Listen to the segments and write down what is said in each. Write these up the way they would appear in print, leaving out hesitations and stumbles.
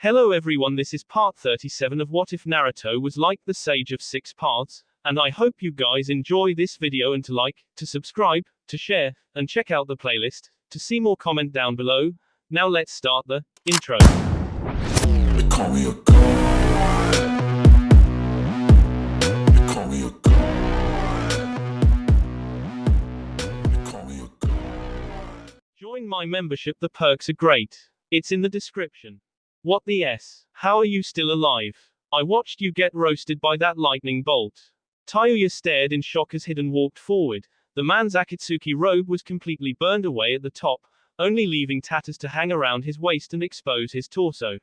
Hello everyone, this is part 37 of What If Naruto Was Like the Sage of 6 Parts, and I hope you guys enjoy this video and to like, to subscribe, to share, and check out the playlist, to see more comment down below. Now let's start the intro. They call me a god. They call me a god. They call me a god. Join my membership, the perks are great. It's in the description. What the S? How are you still alive? I watched you get roasted by that lightning bolt. Tayuya stared in shock as Hiden walked forward. The man's Akatsuki robe was completely burned away at the top, only leaving tatters to hang around his waist and expose his torso.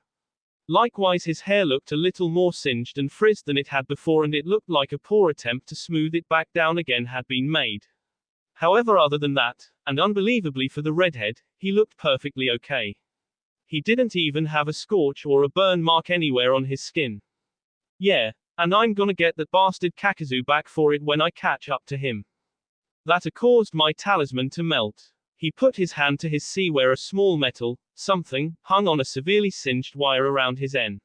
Likewise, his hair looked a little more singed and frizzed than it had before, and it looked like a poor attempt to smooth it back down again had been made. However, other than that, and unbelievably for the redhead, he looked perfectly okay. He didn't even have a scorch or a burn mark anywhere on his skin. Yeah, and I'm gonna get that bastard Kakazu back for it when I catch up to him. That caused my talisman to melt. He put his hand to his sea where a small metal, something, hung on a severely singed wire around his N.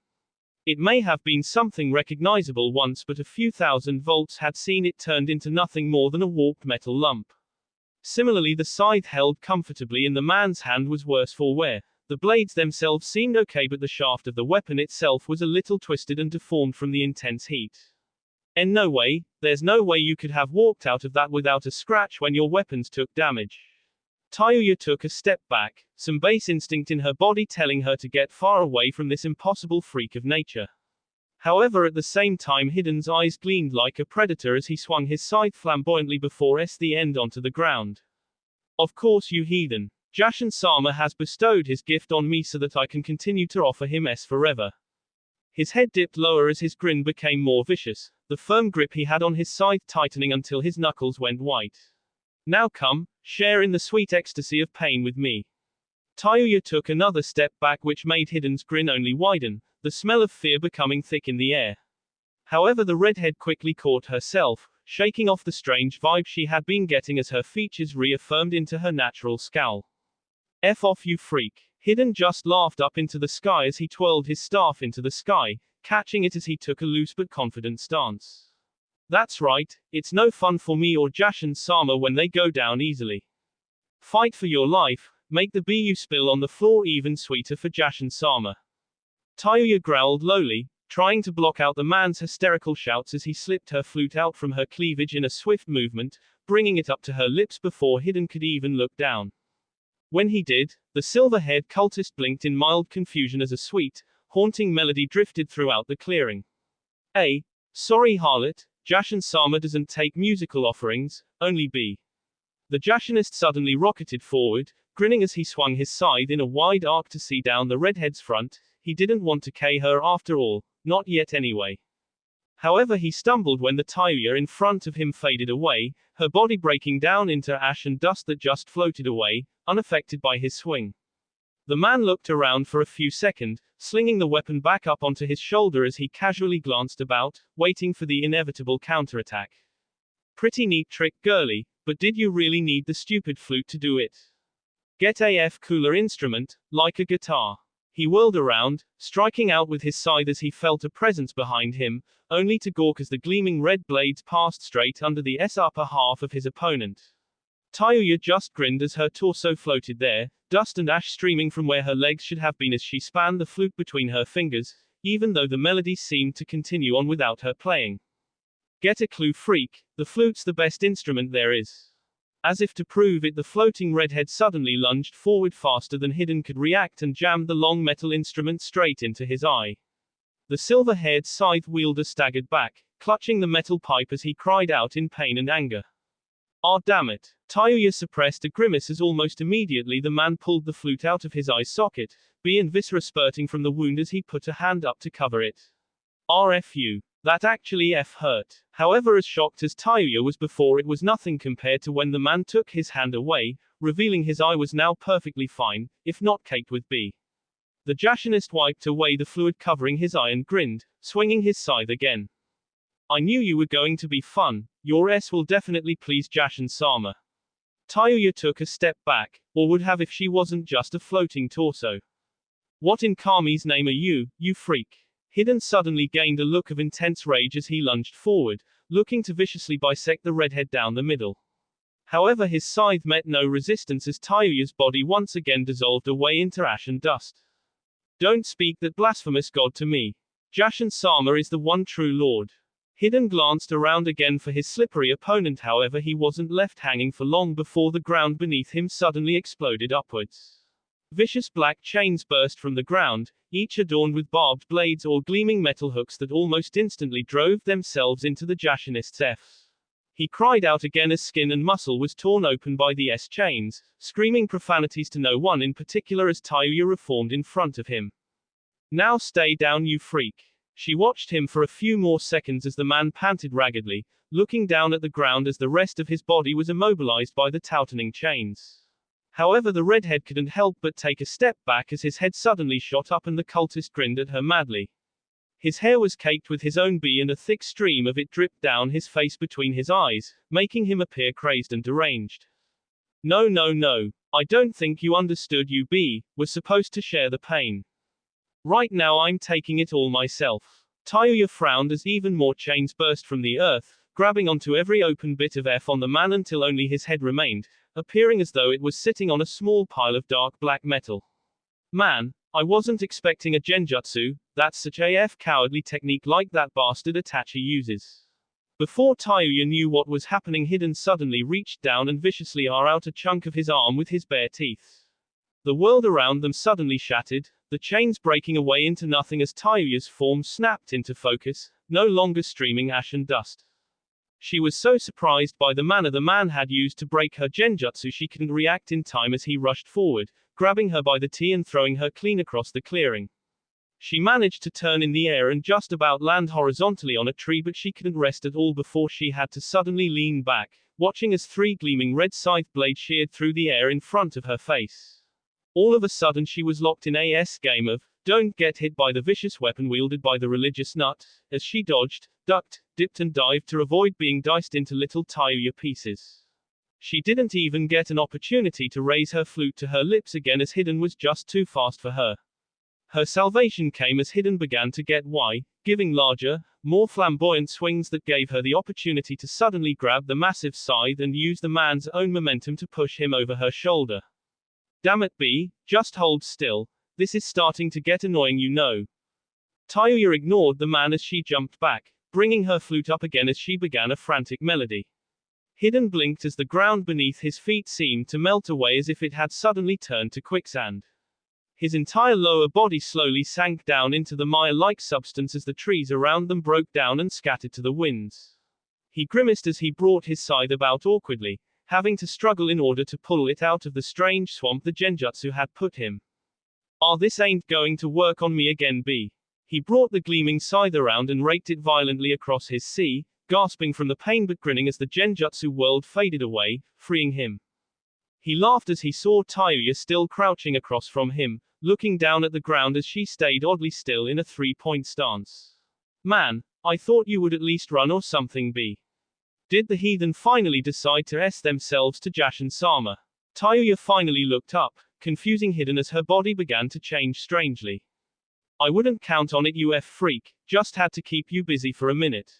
It may have been something recognizable once, but a few thousand volts had seen it turned into nothing more than a warped metal lump. Similarly, the scythe held comfortably in the man's hand was worse for wear. The blades themselves seemed okay, but the shaft of the weapon itself was a little twisted and deformed from the intense heat. And no way, there's no way you could have walked out of that without a scratch when your weapons took damage. Tayuya took a step back, some base instinct in her body telling her to get far away from this impossible freak of nature. However, at the same time, Hiden's eyes gleamed like a predator as he swung his scythe flamboyantly before the end onto the ground. Of course, you heathen. Jashin-sama has bestowed his gift on me so that I can continue to offer him forever. His head dipped lower as his grin became more vicious, the firm grip he had on his scythe tightening until his knuckles went white. Now come, share in the sweet ecstasy of pain with me. Tayuya took another step back, which made Hiden's grin only widen, the smell of fear becoming thick in the air. However, the redhead quickly caught herself, shaking off the strange vibe she had been getting as her features reaffirmed into her natural scowl. F off, you freak. Hiden just laughed up into the sky as he twirled his staff into the sky, catching it as he took a loose but confident stance. That's right, it's no fun for me or Jashin-sama when they go down easily. Fight for your life, make the bu spill on the floor even sweeter for Jashin-sama. Tayuya growled lowly, trying to block out the man's hysterical shouts as he slipped her flute out from her cleavage in a swift movement, bringing it up to her lips before Hiden could even look down. When he did, the silver-haired cultist blinked in mild confusion as a sweet, haunting melody drifted throughout the clearing. Sorry harlot, Jashin-sama doesn't take musical offerings, only B. The Jashinist suddenly rocketed forward, grinning as he swung his scythe in a wide arc to see down the redhead's front. He didn't want to K her after all, not yet anyway. However, he stumbled when the Tayuya in front of him faded away, her body breaking down into ash and dust that just floated away, unaffected by his swing. The man looked around for a few seconds, slinging the weapon back up onto his shoulder as he casually glanced about, waiting for the inevitable counterattack. Pretty neat trick, girly, but did you really need the stupid flute to do it? Get a cooler instrument, like a guitar. He whirled around, striking out with his scythe as he felt a presence behind him, only to gawk as the gleaming red blades passed straight under the upper half of his opponent. Tayuya just grinned as her torso floated there, dust and ash streaming from where her legs should have been as she spanned the flute between her fingers, even though the melody seemed to continue on without her playing. Get a clue, freak, the flute's the best instrument there is. As if to prove it, the floating redhead suddenly lunged forward faster than Hiden could react and jammed the long metal instrument straight into his eye. The silver-haired scythe wielder staggered back, clutching the metal pipe as he cried out in pain and anger. Ah, damn it. Tayuya suppressed a grimace as almost immediately the man pulled the flute out of his eye socket, and viscera spurting from the wound as he put a hand up to cover it. RFU. That actually hurt. However, as shocked as Tayuya was before, it was nothing compared to when the man took his hand away, revealing his eye was now perfectly fine, if not caked with B. The Jashinist wiped away the fluid covering his eye and grinned, swinging his scythe again. I knew you were going to be fun, your will definitely please Jashin-sama. Tayuya took a step back, or would have if she wasn't just a floating torso. What in Kami's name are you, you freak? Hidden suddenly gained a look of intense rage as he lunged forward, looking to viciously bisect the redhead down the middle. However, his scythe met no resistance as Tayuya's body once again dissolved away into ash and dust. Don't speak that blasphemous god to me. Jashin-sama is the one true lord. Hidden glanced around again for his slippery opponent, however he wasn't left hanging for long before the ground beneath him suddenly exploded upwards. Vicious black chains burst from the ground, each adorned with barbed blades or gleaming metal hooks that almost instantly drove themselves into the Jashinist's F. He cried out again as skin and muscle was torn open by the S chains, screaming profanities to no one in particular as Tayuya reformed in front of him. Now stay down, you freak. She watched him for a few more seconds as the man panted raggedly, looking down at the ground as the rest of his body was immobilized by the tautening chains. However, the redhead couldn't help but take a step back as his head suddenly shot up and the cultist grinned at her madly. His hair was caked with his own bee and a thick stream of it dripped down his face between his eyes, making him appear crazed and deranged. No, no, no. I don't think you understood. You bee was supposed to share the pain. Right now I'm taking it all myself. Tayuya frowned as even more chains burst from the earth, grabbing onto every open bit of F on the man until only his head remained, appearing as though it was sitting on a small pile of dark black metal. Man, I wasn't expecting a genjutsu, that's such a cowardly technique like that bastard Itachi uses. Before Tayuya knew what was happening, Hidden suddenly reached down and viciously tore out a chunk of his arm with his bare teeth. The world around them suddenly shattered, the chains breaking away into nothing as Tayuya's form snapped into focus, no longer streaming ash and dust. She was so surprised by the manner the man had used to break her genjutsu she couldn't react in time as he rushed forward, grabbing her by the T and throwing her clean across the clearing. She managed to turn in the air and just about land horizontally on a tree, but she couldn't rest at all before she had to suddenly lean back, watching as 3 gleaming red scythe blades sheared through the air in front of her face. All of a sudden she was locked in a game of don't get hit by the vicious weapon wielded by the religious nut, as she dodged, ducked, dipped and dived to avoid being diced into little Tayuya pieces. She didn't even get an opportunity to raise her flute to her lips again as Hidden was just too fast for her. Her salvation came as Hidden began to get giving larger, more flamboyant swings that gave her the opportunity to suddenly grab the massive scythe and use the man's own momentum to push him over her shoulder. Damn it, B, just hold still. This is starting to get annoying, you know. Tayuya ignored the man as she jumped back, bringing her flute up again as she began a frantic melody. Hidden blinked as the ground beneath his feet seemed to melt away as if it had suddenly turned to quicksand. His entire lower body slowly sank down into the mire-like substance as the trees around them broke down and scattered to the winds. He grimaced as he brought his scythe about awkwardly, having to struggle in order to pull it out of the strange swamp the genjutsu had put him. This ain't going to work on me again, B. He brought the gleaming scythe around and raked it violently across his C, gasping from the pain but grinning as the genjutsu world faded away, freeing him. He laughed as he saw Tayuya still crouching across from him, looking down at the ground as she stayed oddly still in a 3-point stance. Man, I thought you would at least run or something, B. Did the heathen finally decide to S themselves to Jashin-sama? Tayuya finally looked up, confusing Hidden as her body began to change strangely. I wouldn't count on it, you freak, just had to keep you busy for a minute.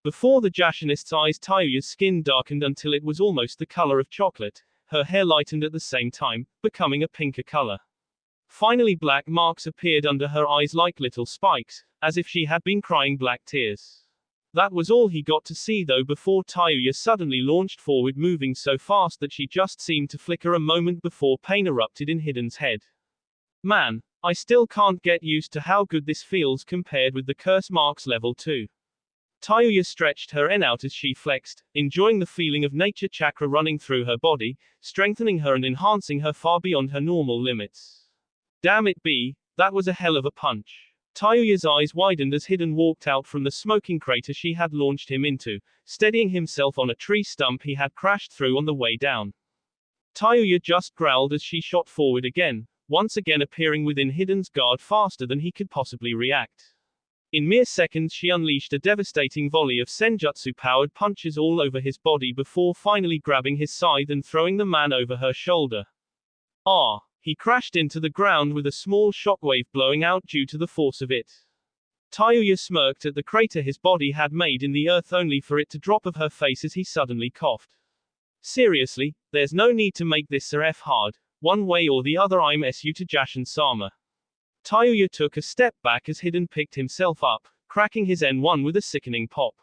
Before the Jashinist's eyes, Tayuya's skin darkened until it was almost the color of chocolate, her hair lightened at the same time, becoming a pinker color. Finally, black marks appeared under her eyes like little spikes, as if she had been crying black tears. That was all he got to see though before Tayuya suddenly launched forward, moving so fast that she just seemed to flicker a moment before pain erupted in Hidden's head. Man, I still can't get used to how good this feels compared with the curse marks level 2. Tayuya stretched her N out as she flexed, enjoying the feeling of nature chakra running through her body, strengthening her and enhancing her far beyond her normal limits. Damn it, B, that was a hell of a punch. Tayuya's eyes widened as Hidden walked out from the smoking crater she had launched him into, steadying himself on a tree stump he had crashed through on the way down. Tayuya just growled as she shot forward again, once again appearing within Hidden's guard faster than he could possibly react. In mere seconds she unleashed a devastating volley of senjutsu-powered punches all over his body before finally grabbing his scythe and throwing the man over her shoulder. He crashed into the ground with a small shockwave blowing out due to the force of it. Tayuya smirked at the crater his body had made in the earth only for it to drop of her face as he suddenly coughed. Seriously, there's no need to make this so hard. One way or the other I'm su to Jashin-sama. Tayuya took a step back as Hiden picked himself up, cracking his N1 with a sickening pop.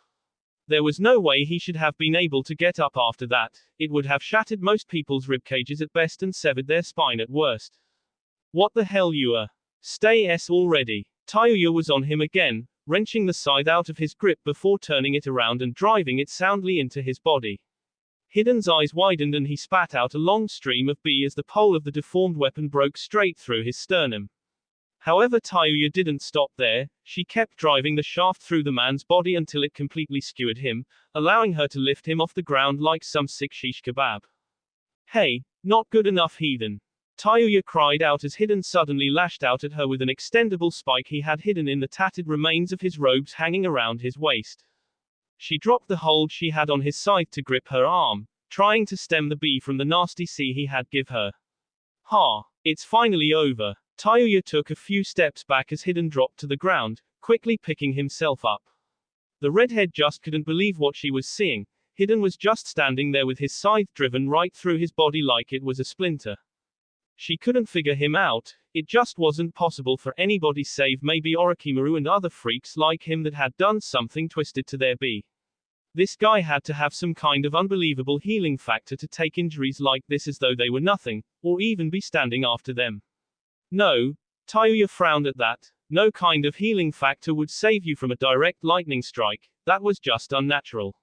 There was no way he should have been able to get up after that. It would have shattered most people's ribcages at best and severed their spine at worst. What the hell you are? Stay already. Tayuya was on him again, wrenching the scythe out of his grip before turning it around and driving it soundly into his body. Hiden's eyes widened and he spat out a long stream of B as the pole of the deformed weapon broke straight through his sternum. However, Tayuya didn't stop there. She kept driving the shaft through the man's body until it completely skewered him, allowing her to lift him off the ground like some sick shish kebab. Hey, not good enough, heathen. Tayuya cried out as Hiden suddenly lashed out at her with an extendable spike he had hidden in the tattered remains of his robes hanging around his waist. She dropped the hold she had on his scythe to grip her arm, trying to stem the bee from the nasty sea he had give her. Ha! It's finally over. Tayuya took a few steps back as Hiden dropped to the ground, quickly picking himself up. The redhead just couldn't believe what she was seeing. Hiden was just standing there with his scythe driven right through his body like it was a splinter. She couldn't figure him out. It just wasn't possible for anybody save maybe Orochimaru and other freaks like him that had done something twisted to their bee. This guy had to have some kind of unbelievable healing factor to take injuries like this as though they were nothing, or even be standing after them. No, Tayuya frowned at that. No kind of healing factor would save you from a direct lightning strike. That was just unnatural.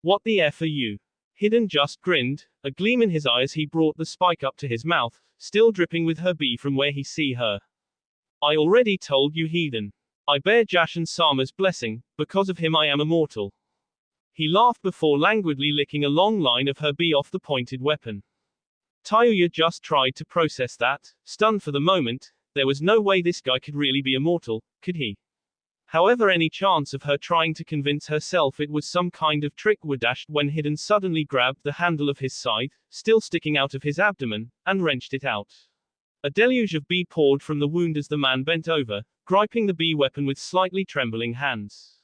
What the F are you? Hiden just grinned, a gleam in his eye as he brought the spike up to his mouth, still dripping with her bee from where he see her. I already told you, heathen. I bear Jashin-sama's blessing, because of him I am immortal. He laughed before languidly licking a long line of her bee off the pointed weapon. Tayuya just tried to process that, stunned for the moment. There was no way this guy could really be immortal, could he? However, any chance of her trying to convince herself it was some kind of trick were dashed when Hiden suddenly grabbed the handle of his scythe, still sticking out of his abdomen, and wrenched it out. A deluge of bee poured from the wound as the man bent over, griping the bee weapon with slightly trembling hands.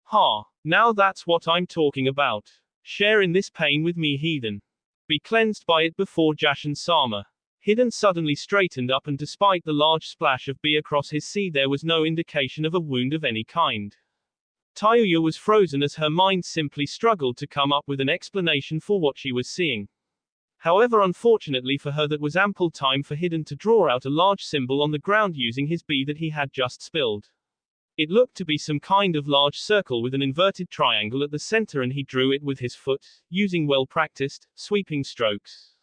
Ha! Now that's what I'm talking about. Share in this pain with me, heathen. Be cleansed by it before Jashin-sama. Hiden suddenly straightened up and despite the large splash of bee across his sea there was no indication of a wound of any kind. Tayuya was frozen as her mind simply struggled to come up with an explanation for what she was seeing. However, unfortunately for her, that was ample time for Hiden to draw out a large symbol on the ground using his bee that he had just spilled. It looked to be some kind of large circle with an inverted triangle at the center, and he drew it with his foot, using well-practiced, sweeping strokes.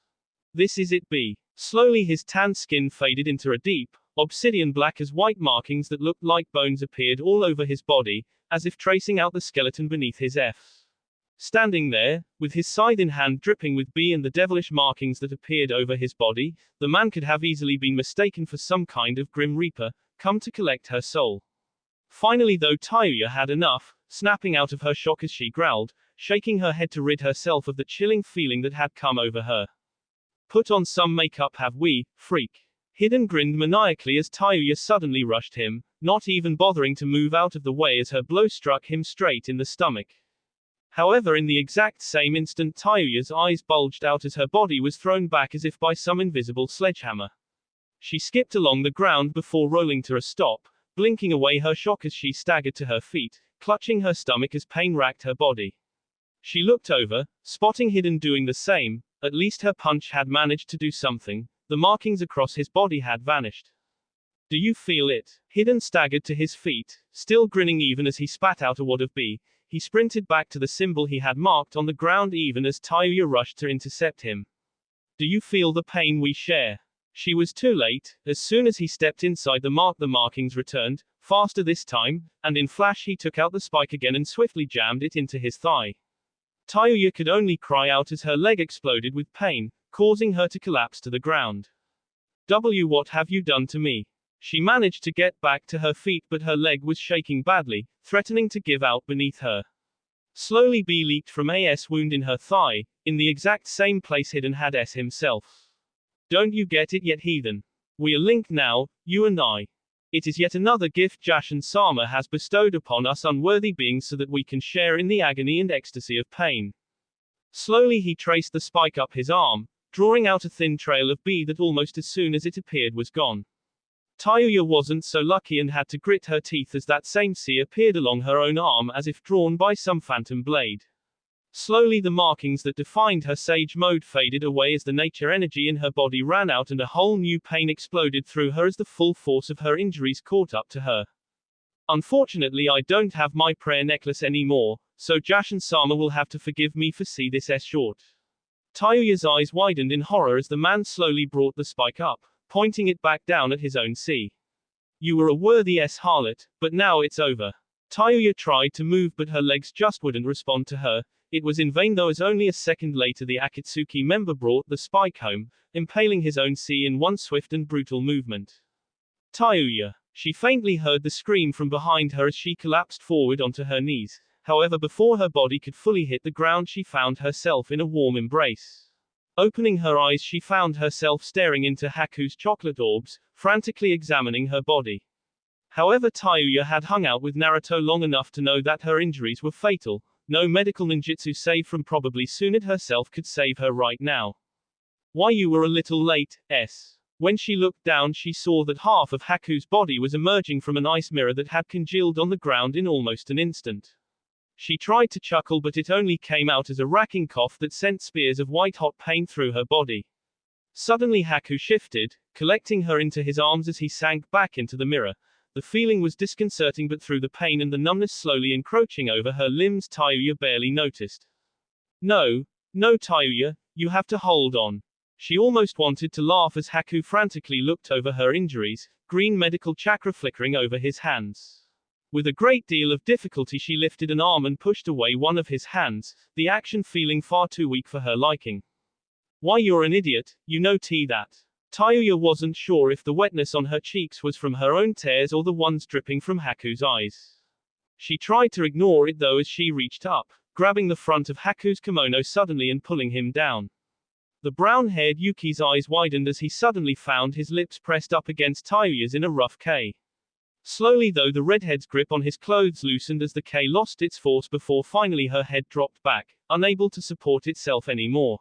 This is it, B. Slowly his tan skin faded into a deep, obsidian black as white markings that looked like bones appeared all over his body, as if tracing out the skeleton beneath his F. Standing there, with his scythe in hand dripping with B and the devilish markings that appeared over his body, the man could have easily been mistaken for some kind of grim reaper, come to collect her soul. Finally though, Tayuya had enough, snapping out of her shock as she growled, shaking her head to rid herself of the chilling feeling that had come over her. Put on some makeup, have we, freak? Hiden grinned maniacally as Tayuya suddenly rushed him, not even bothering to move out of the way as her blow struck him straight in the stomach. However, in the exact same instant Tayuya's eyes bulged out as her body was thrown back as if by some invisible sledgehammer. She skipped along the ground before rolling to a stop, blinking away her shock as she staggered to her feet, clutching her stomach as pain racked her body. She looked over, spotting Hiden doing the same. At least her punch had managed to do something. The markings across his body had vanished. Do you feel it? Hiden staggered to his feet, still grinning even as he spat out a wad of B. He sprinted back to the symbol he had marked on the ground even as Tayuya rushed to intercept him. Do you feel the pain we share? She was too late. As soon as he stepped inside the markings returned, faster this time, and in flash he took out the spike again and swiftly jammed it into his thigh. Tayuya could only cry out as her leg exploded with pain, causing her to collapse to the ground. What have you done to me? She managed to get back to her feet, but her leg was shaking badly, threatening to give out beneath her. Slowly B leaked from AS wound in her thigh, in the exact same place Hiden had S himself. Don't you get it yet, heathen? We are linked now, you and I. It is yet another gift Jashin-sama has bestowed upon us unworthy beings so that we can share in the agony and ecstasy of pain. Slowly he traced the spike up his arm, drawing out a thin trail of bee that almost as soon as it appeared was gone. Tayuya wasn't so lucky and had to grit her teeth as that same sea appeared along her own arm as if drawn by some phantom blade. Slowly the markings that defined her sage mode faded away as the nature energy in her body ran out and a whole new pain exploded through her as the full force of her injuries caught up to her. Unfortunately I don't have my prayer necklace anymore, so Jashin-sama will have to forgive me for see this s short. Tayuya's eyes widened in horror as the man slowly brought the spike up, pointing it back down at his own sea. You were a worthy harlot, but now it's over. Tayuya tried to move but her legs just wouldn't respond to her. It was in vain though as only a second later the Akatsuki member brought the spike home, impaling his own sea in one swift and brutal movement. Tayuya. She faintly heard the scream from behind her as she collapsed forward onto her knees. However, before her body could fully hit the ground she found herself in a warm embrace. Opening her eyes she found herself staring into Haku's chocolate orbs, frantically examining her body. However, Tayuya had hung out with Naruto long enough to know that her injuries were fatal. No medical ninjutsu save from probably Tsunade herself could save her right now. Why, you were a little late, s. When she looked down she saw that half of Haku's body was emerging from an ice mirror that had congealed on the ground in almost an instant. She tried to chuckle but it only came out as a racking cough that sent spears of white-hot pain through her body. Suddenly Haku shifted, collecting her into his arms as he sank back into the mirror. The feeling was disconcerting but through the pain and the numbness slowly encroaching over her limbs Tayuya barely noticed. No, no Tayuya, you have to hold on. She almost wanted to laugh as Haku frantically looked over her injuries, green medical chakra flickering over his hands. With a great deal of difficulty she lifted an arm and pushed away one of his hands, the action feeling far too weak for her liking. Why, you're an idiot, you know that. Tayuya wasn't sure if the wetness on her cheeks was from her own tears or the ones dripping from Haku's eyes. She tried to ignore it though as she reached up, grabbing the front of Haku's kimono suddenly and pulling him down. The brown-haired Yuki's eyes widened as he suddenly found his lips pressed up against Tayuya's in a rough K. Slowly though the redhead's grip on his clothes loosened as the K lost its force before finally her head dropped back, unable to support itself anymore.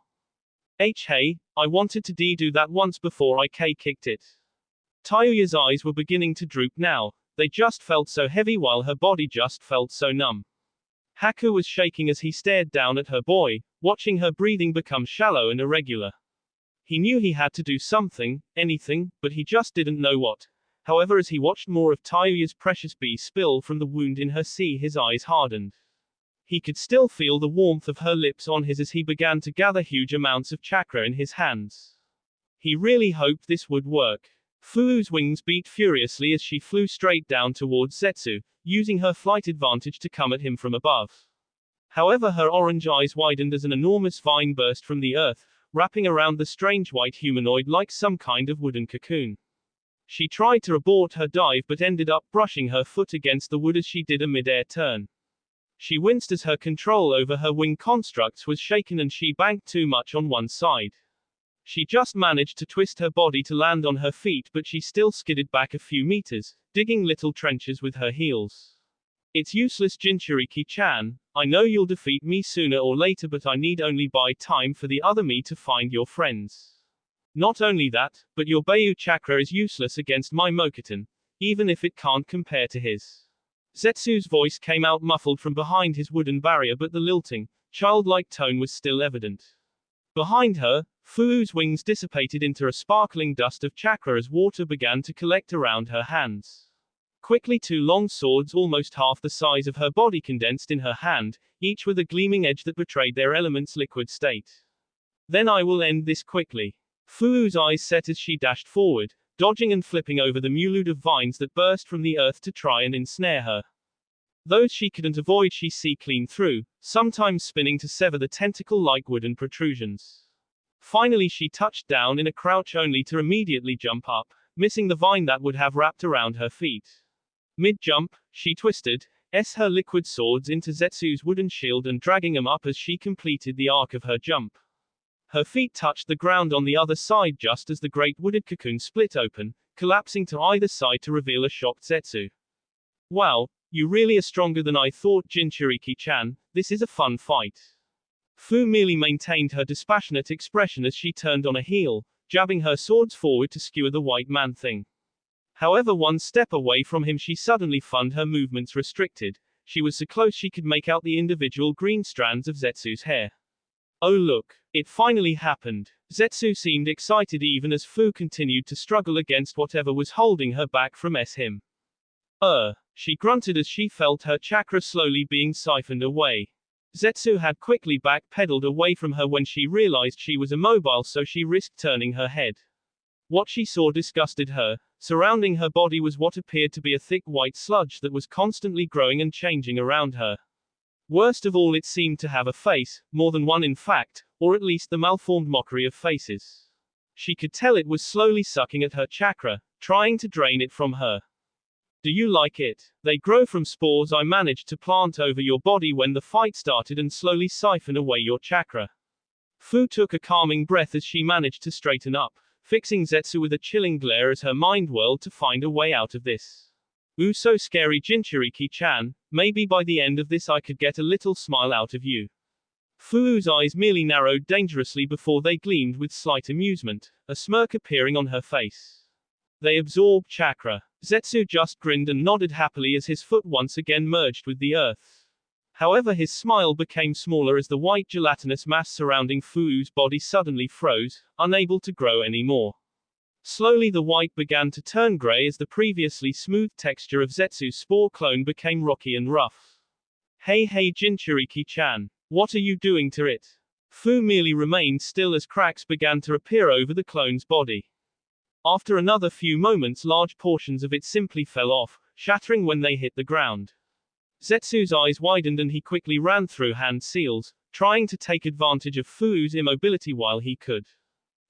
Hey, I wanted to do that once before I K kicked it. Tayuya's eyes were beginning to droop now, they just felt so heavy while her body just felt so numb. Haku was shaking as he stared down at her boy, watching her breathing become shallow and irregular. He knew he had to do something, anything, but he just didn't know what. However, as he watched more of Tayuya's precious bee spill from the wound in her sea his eyes hardened. He could still feel the warmth of her lips on his as he began to gather huge amounts of chakra in his hands. He really hoped this would work. Fuu's wings beat furiously as she flew straight down towards Zetsu, using her flight advantage to come at him from above. However, her orange eyes widened as an enormous vine burst from the earth, wrapping around the strange white humanoid like some kind of wooden cocoon. She tried to abort her dive but ended up brushing her foot against the wood as she did a mid-air turn. She winced as her control over her wing constructs was shaken and she banked too much on one side. She just managed to twist her body to land on her feet but she still skidded back a few meters, digging little trenches with her heels. It's useless Jinchuriki-chan, I know you'll defeat me sooner or later but I need only buy time for the other me to find your friends. Not only that, but your Bayu chakra is useless against my Mokuton, even if it can't compare to his. Zetsu's voice came out muffled from behind his wooden barrier but the lilting, childlike tone was still evident. Behind her, Fuu's wings dissipated into a sparkling dust of chakra as water began to collect around her hands. Quickly two long swords almost half the size of her body condensed in her hand, each with a gleaming edge that betrayed their element's liquid state. Then I will end this quickly. Fuu's eyes set as she dashed forward, dodging and flipping over the multitude of vines that burst from the earth to try and ensnare her. Those she couldn't avoid she see clean through, sometimes spinning to sever the tentacle-like wooden protrusions. Finally she touched down in a crouch only to immediately jump up, missing the vine that would have wrapped around her feet. Mid-jump, she twisted her liquid swords into Zetsu's wooden shield and dragging them up as she completed the arc of her jump. Her feet touched the ground on the other side just as the great wooded cocoon split open, collapsing to either side to reveal a shocked Zetsu. Wow, you really are stronger than I thought, Jinchuriki-chan. This is a fun fight. Fu merely maintained her dispassionate expression as she turned on a heel, jabbing her swords forward to skewer the white man thing. However, one step away from him she suddenly found her movements restricted. She was so close she could make out the individual green strands of Zetsu's hair. Oh look, it finally happened. Zetsu seemed excited even as Fu continued to struggle against whatever was holding her back from him. She grunted as she felt her chakra slowly being siphoned away. Zetsu had quickly backpedaled away from her when she realized she was immobile, so she risked turning her head. What she saw disgusted her. Surrounding her body was what appeared to be a thick white sludge that was constantly growing and changing around her. Worst of all, it seemed to have a face, more than one in fact, or at least the malformed mockery of faces. She could tell it was slowly sucking at her chakra, trying to drain it from her. Do you like it? They grow from spores I managed to plant over your body when the fight started and slowly siphon away your chakra. Fu took a calming breath as she managed to straighten up, fixing Zetsu with a chilling glare as her mind whirled to find a way out of this. Ooh, so scary, Jinchuriki-chan. Maybe by the end of this I could get a little smile out of you. Fu's eyes merely narrowed dangerously before they gleamed with slight amusement, a smirk appearing on her face. They absorb chakra. Zetsu just grinned and nodded happily as his foot once again merged with the earth. However, his smile became smaller as the white gelatinous mass surrounding Fu's body suddenly froze, unable to grow anymore. Slowly the white began to turn gray as the previously smooth texture of Zetsu's spore clone became rocky and rough. Hey Jinchuriki-chan. What are you doing to it? Fu merely remained still as cracks began to appear over the clone's body. After another few moments, large portions of it simply fell off, shattering when they hit the ground. Zetsu's eyes widened and he quickly ran through hand seals, trying to take advantage of Fu's immobility while he could.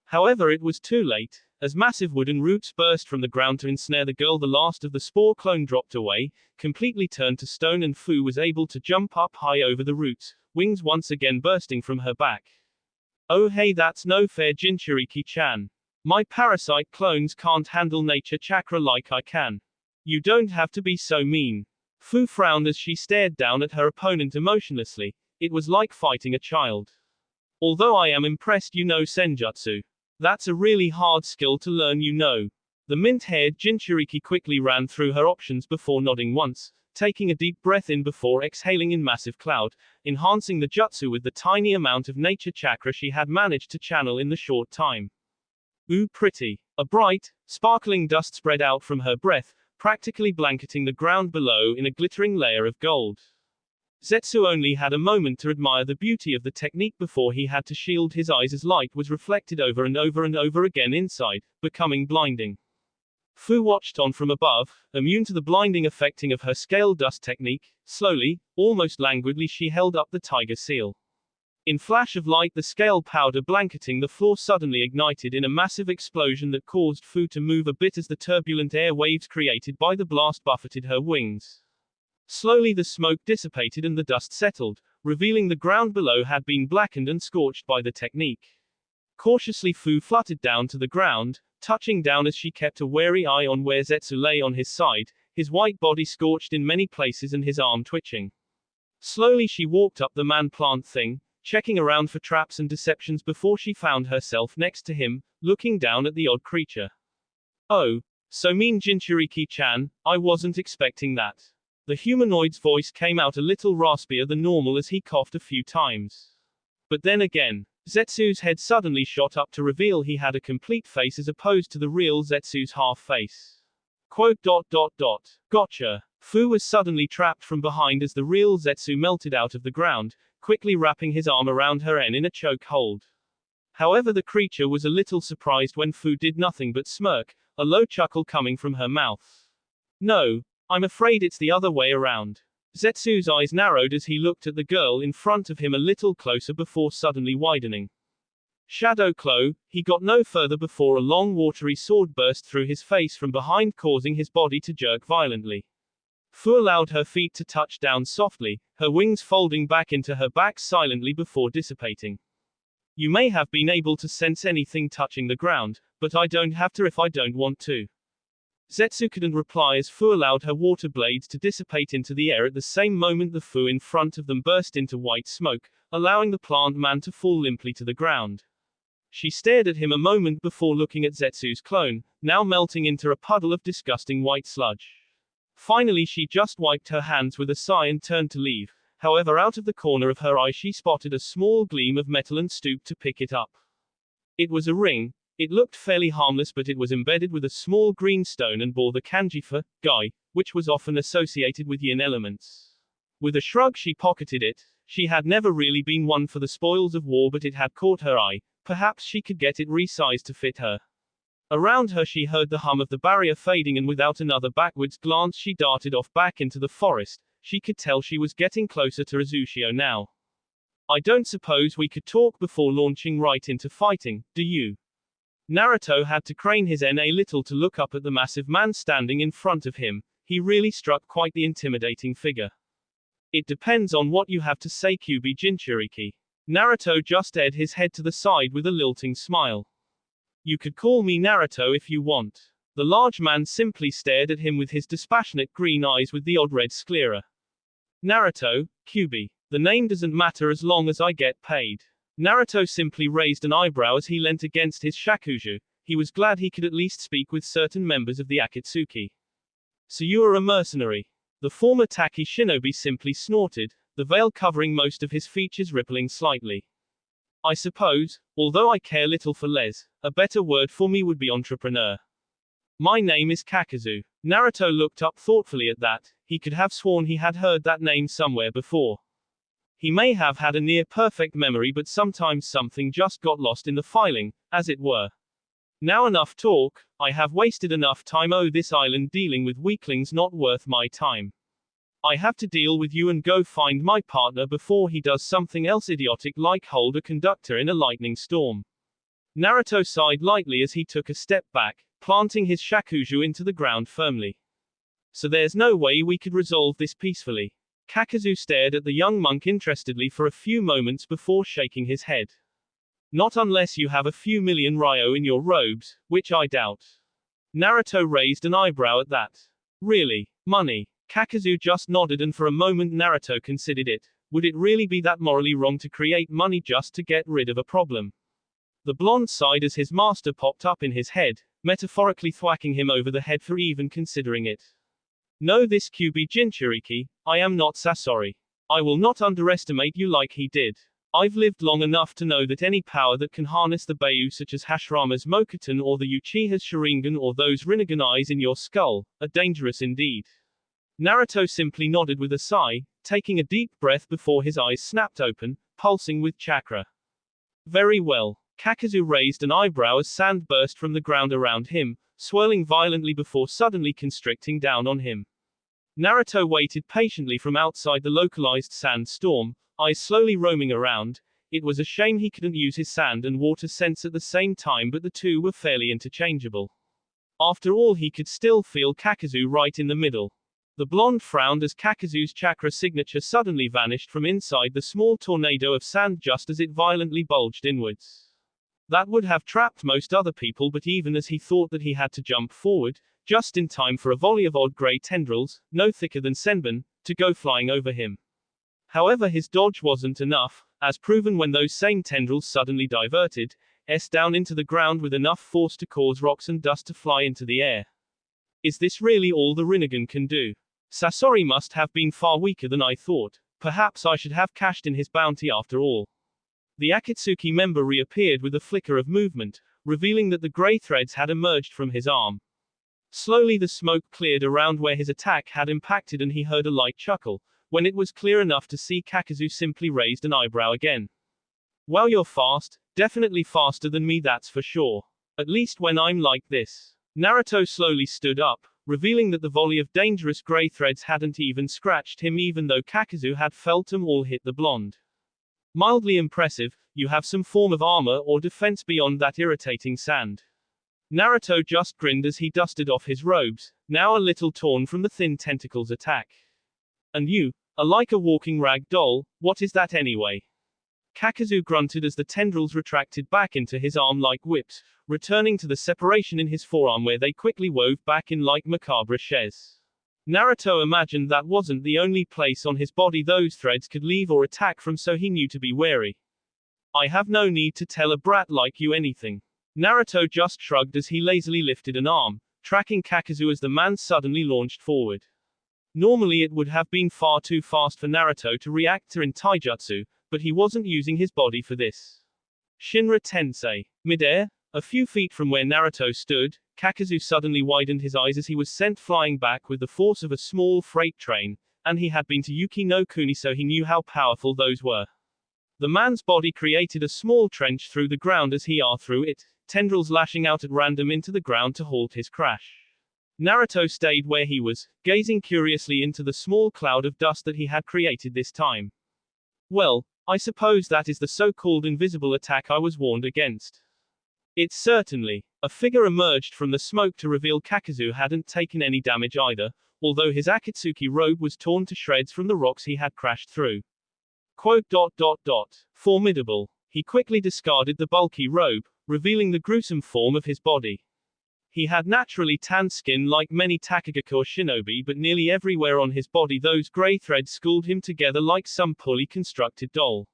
However, it was too late. As massive wooden roots burst from the ground to ensnare the girl, the last of the spore clone dropped away, completely turned to stone, and Fu was able to jump up high over the roots, wings once again bursting from her back. Oh hey, that's no fair, Jinchuriki-chan. My parasite clones can't handle nature chakra like I can. You don't have to be so mean. Fu frowned as she stared down at her opponent emotionlessly. It was like fighting a child. Although I am impressed, senjutsu. That's a really hard skill to learn, The mint-haired Jinchuriki quickly ran through her options before nodding once, taking a deep breath in before exhaling in massive cloud, enhancing the jutsu with the tiny amount of nature chakra she had managed to channel in the short time. Ooh, pretty. A bright, sparkling dust spread out from her breath, practically blanketing the ground below in a glittering layer of gold. Zetsu only had a moment to admire the beauty of the technique before he had to shield his eyes as light was reflected over and over and over again inside, becoming blinding. Fu watched on from above, immune to the blinding effecting of her scale dust technique. Slowly, almost languidly, she held up the tiger seal. In flash of light, the scale powder blanketing the floor suddenly ignited in a massive explosion that caused Fu to move a bit as the turbulent air waves created by the blast buffeted her wings. Slowly the smoke dissipated and the dust settled, revealing the ground below had been blackened and scorched by the technique. Cautiously Fu fluttered down to the ground, touching down as she kept a wary eye on where Zetsu lay on his side, his white body scorched in many places and his arm twitching. Slowly she walked up the man-plant thing, checking around for traps and deceptions before she found herself next to him, looking down at the odd creature. Oh, so mean, Jinchuriki-chan, I wasn't expecting that. The humanoid's voice came out a little raspier than normal as he coughed a few times. But then again, Zetsu's head suddenly shot up to reveal he had a complete face as opposed to the real Zetsu's half face. Quote. Gotcha. Fu was suddenly trapped from behind as the real Zetsu melted out of the ground, quickly wrapping his arm around her in a choke hold. However, the creature was a little surprised when Fu did nothing but smirk, a low chuckle coming from her mouth. No, I'm afraid it's the other way around. Zetsu's eyes narrowed as he looked at the girl in front of him a little closer before suddenly widening. Shadow Clo, he got no further before a long watery sword burst through his face from behind, causing his body to jerk violently. Fu allowed her feet to touch down softly, her wings folding back into her back silently before dissipating. You may have been able to sense anything touching the ground, but I don't have to if I don't want to. Zetsu couldn't reply as Fu allowed her water blades to dissipate into the air. At the same moment the Fu in front of them burst into white smoke, allowing the plant man to fall limply to the ground. She stared at him a moment before looking at Zetsu's clone, now melting into a puddle of disgusting white sludge. Finally she just wiped her hands with a sigh and turned to leave. However, out of the corner of her eye she spotted a small gleam of metal and stooped to pick it up. It was a ring. It looked fairly harmless, but it was embedded with a small green stone and bore the kanji for Gai, which was often associated with yin elements. With a shrug she pocketed it. She had never really been one for the spoils of war, but it had caught her eye. Perhaps she could get it resized to fit her. Around her she heard the hum of the barrier fading, and without another backwards glance she darted off back into the forest. She could tell she was getting closer to Rizushio now. I don't suppose we could talk before launching right into fighting, do you? Naruto had to crane his neck a little to look up at the massive man standing in front of him. He really struck quite the intimidating figure. It depends on what you have to say, Kyuubi Jinchuriki. Naruto just aired his head to the side with a lilting smile. You could call me Naruto if you want. The large man simply stared at him with his dispassionate green eyes with the odd red sclera. Naruto, Kyuubi. The name doesn't matter as long as I get paid. Naruto simply raised an eyebrow as he leant against his shakuju. He was glad he could at least speak with certain members of the Akatsuki. So you are a mercenary? The former Taki shinobi simply snorted, the veil covering most of his features rippling slightly. I suppose, although I care little for les, a better word for me would be entrepreneur. My name is Kakazu. Naruto looked up thoughtfully at that. He could have sworn he had heard that name somewhere before. He may have had a near-perfect memory, but sometimes something just got lost in the filing, as it were. Now enough talk. I have wasted enough time on this island dealing with weaklings not worth my time. I have to deal with you and go find my partner before he does something else idiotic like hold a conductor in a lightning storm. Naruto sighed lightly as he took a step back, planting his shakuju into the ground firmly. So there's no way we could resolve this peacefully. Kakazu stared at the young monk interestedly for a few moments before shaking his head. Not unless you have a few million ryo in your robes, which I doubt. Naruto raised an eyebrow at that. Really? Money? Kakazu just nodded, and for a moment Naruto considered it. Would it really be that morally wrong to create money just to get rid of a problem? The blonde sighed as his master popped up in his head, metaphorically thwacking him over the head for even considering it. Know this, Kyuubi Jinchuriki, I am not Sasori. I will not underestimate you like he did. I've lived long enough to know that any power that can harness the Beiyu, such as Hashirama's Mokuton or the Uchiha's Sharingan or those Rinnegan eyes in your skull, are dangerous indeed. Naruto simply nodded with a sigh, taking a deep breath before his eyes snapped open, pulsing with chakra. Very well. Kakazu raised an eyebrow as sand burst from the ground around him, swirling violently before suddenly constricting down on him. Naruto waited patiently from outside the localized sand storm, eyes slowly roaming around. It was a shame he couldn't use his sand and water sense at the same time, but the two were fairly interchangeable. After all, he could still feel Kakazu right in the middle. The blonde frowned as Kakazu's chakra signature suddenly vanished from inside the small tornado of sand just as it violently bulged inwards. That would have trapped most other people, but even as he thought that he had to jump forward, just in time for a volley of odd grey tendrils, no thicker than senbon, to go flying over him. However, his dodge wasn't enough, as proven when those same tendrils suddenly diverted down into the ground with enough force to cause rocks and dust to fly into the air. Is this really all the Rinnegan can do? Sasori must have been far weaker than I thought. Perhaps I should have cashed in his bounty after all. The Akatsuki member reappeared with a flicker of movement, revealing that the grey threads had emerged from his arm. Slowly the smoke cleared around where his attack had impacted, and he heard a light chuckle. When it was clear enough to see, Kakazu simply raised an eyebrow again. Well, you're fast, definitely faster than me, that's for sure. At least when I'm like this. Naruto slowly stood up, revealing that the volley of dangerous grey threads hadn't even scratched him, even though Kakazu had felt them all hit the blonde. Mildly impressive. You have some form of armor or defense beyond that irritating sand. Naruto just grinned as he dusted off his robes, now a little torn from the thin tentacles attack. And you are like a walking rag doll. What is that anyway? Kakazu grunted as the tendrils retracted back into his arm like whips, returning to the separation in his forearm where they quickly wove back in like macabre chaise. Naruto imagined that wasn't the only place on his body those threads could leave or attack from, so he knew to be wary. I have no need to tell a brat like you anything. Naruto just shrugged as he lazily lifted an arm, tracking Kakazu as the man suddenly launched forward. Normally it would have been far too fast for Naruto to react to in taijutsu, but he wasn't using his body for this. Shinra Tensei. Midair, a few feet from where Naruto stood, Kakazu suddenly widened his eyes as he was sent flying back with the force of a small freight train, and he had been to Yuki no Kuni, so he knew how powerful those were. The man's body created a small trench through the ground as he through it, tendrils lashing out at random into the ground to halt his crash. Naruto stayed where he was, gazing curiously into the small cloud of dust that he had created this time. Well, I suppose that is the so-called invisible attack I was warned against. It's certainly. A figure emerged from the smoke to reveal Kakazu hadn't taken any damage either, although his Akatsuki robe was torn to shreds from the rocks he had crashed through. Quote. Formidable. He quickly discarded the bulky robe, revealing the gruesome form of his body. He had naturally tanned skin like many Takagakure shinobi, but nearly everywhere on his body those grey threads schooled him together like some poorly constructed doll.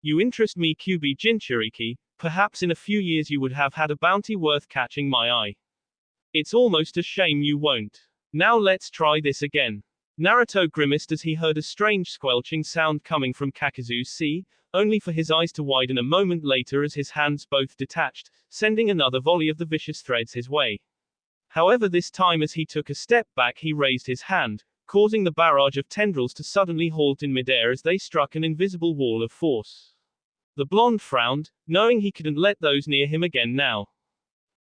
You interest me, Kyubi Jinchuriki. Perhaps in a few years you would have had a bounty worth catching my eye. It's almost a shame you won't. Now let's try this again. Naruto grimaced as he heard a strange squelching sound coming from Kakazu's sea, only for his eyes to widen a moment later as his hands both detached, sending another volley of the vicious threads his way. However, this time as he took a step back he raised his hand, causing the barrage of tendrils to suddenly halt in midair as they struck an invisible wall of force. The blonde frowned, knowing he couldn't let those near him again now.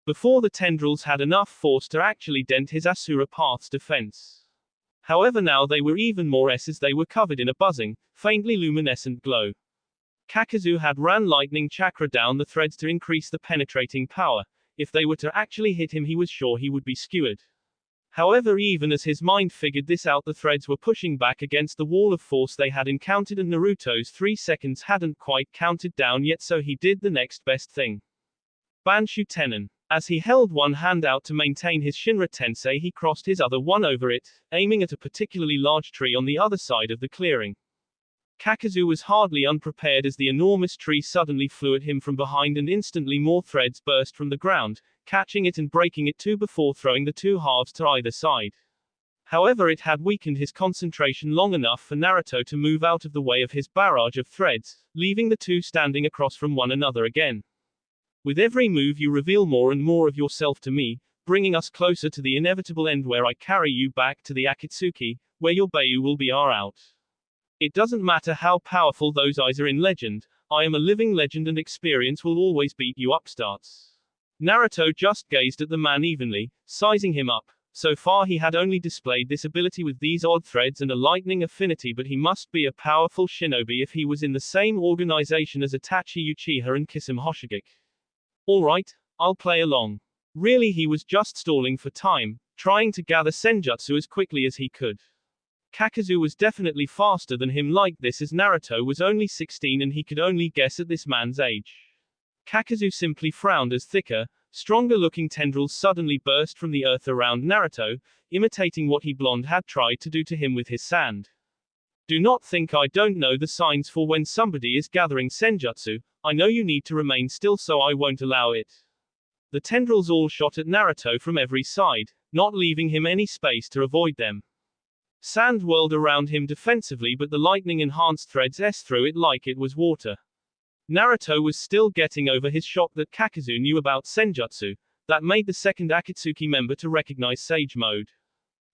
Before the tendrils had enough force to actually dent his Asura Path's defense. However, now they were even more as they were covered in a buzzing, faintly luminescent glow. Kakazu had ran lightning chakra down the threads to increase the penetrating power. If they were to actually hit him, he was sure he would be skewered. However, even as his mind figured this out, the threads were pushing back against the wall of force they had encountered, and Naruto's 3 seconds hadn't quite counted down yet, so he did the next best thing. Banshu Tenon. As he held one hand out to maintain his Shinra Tensei, he crossed his other one over it, aiming at a particularly large tree on the other side of the clearing. Kakazu was hardly unprepared as the enormous tree suddenly flew at him from behind, and instantly more threads burst from the ground, catching it and breaking it too before throwing the two halves to either side. However, it had weakened his concentration long enough for Naruto to move out of the way of his barrage of threads, leaving the two standing across from one another again. With every move you reveal more and more of yourself to me, bringing us closer to the inevitable end where I carry you back to the Akatsuki, where your Bayu will be out. It doesn't matter how powerful those eyes are in legend, I am a living legend and experience will always beat you upstarts. Naruto just gazed at the man evenly, sizing him up. So far he had only displayed this ability with these odd threads and a lightning affinity, but he must be a powerful shinobi if he was in the same organization as Itachi Uchiha and Kisame Hoshigaki. Alright, I'll play along. Really, he was just stalling for time, trying to gather senjutsu as quickly as he could. Kakazu was definitely faster than him like this, as Naruto was only 16 and he could only guess at this man's age. Kakazu simply frowned as thicker, stronger-looking tendrils suddenly burst from the earth around Naruto, imitating what he blonde had tried to do to him with his sand. Do not think I don't know the signs for when somebody is gathering senjutsu. I know you need to remain still, so I won't allow it. The tendrils all shot at Naruto from every side, not leaving him any space to avoid them. Sand whirled around him defensively, but the lightning-enhanced threads through it like it was water. Naruto was still getting over his shock that Kakazu knew about senjutsu, that made the second Akatsuki member to recognize Sage Mode.